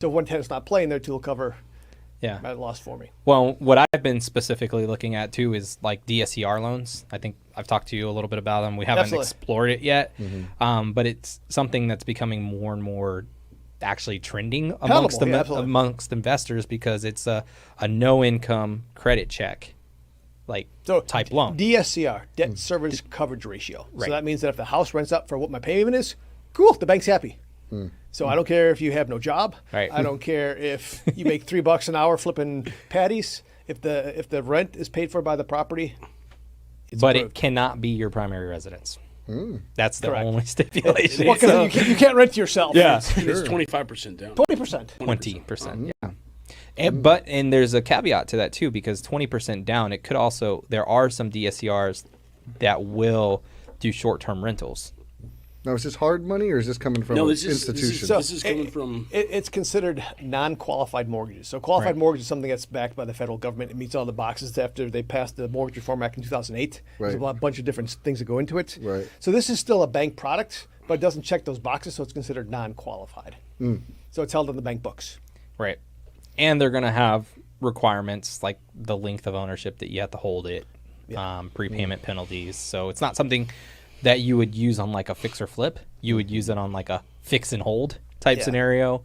So one tenant's not playing, their two will cover Yeah. my loss for me. Well, what I've been specifically looking at too is like DSCR loans. I think I've talked to you a little bit about them. We haven't Absolutely. explored it yet, but it's something that's becoming more and more actually trending amongst Absolutely. amongst investors because it's a no income credit check, like type loan. DSCR, debt service coverage ratio. Right. So that means that if the house rents up for what my payment is, cool, the bank's happy. So I don't care if you have no job. Right. I don't care if you make $3 an hour flipping patties. If the rent is paid for by the property, it's But approved. it cannot be your primary residence. That's the Correct. only stipulation. Well, 'cause you can't rent to yourself. Yeah. And it's 25% down. 20%. 20%. Yeah. And there's a caveat to that too, because 20% down, it could also, there are some DSCRs that will do short-term rentals. Now, is this hard money or is this coming from No, an this institution? is coming from. It's considered non-qualified mortgages. So qualified mortgage is something that's backed by the federal government. It meets all the boxes after they passed the Mortgage Reform Act in 2008. There's Right. a bunch of different things that go into it. Right. So this is still a bank product, but it doesn't check those boxes, so it's considered non-qualified. So it's held on the bank books. Right. And they're going to have requirements like the length of ownership that you have to hold it, prepayment penalties. So it's not something that you would use on like a fix or flip. You would use it on like a fix and hold type Yeah. scenario.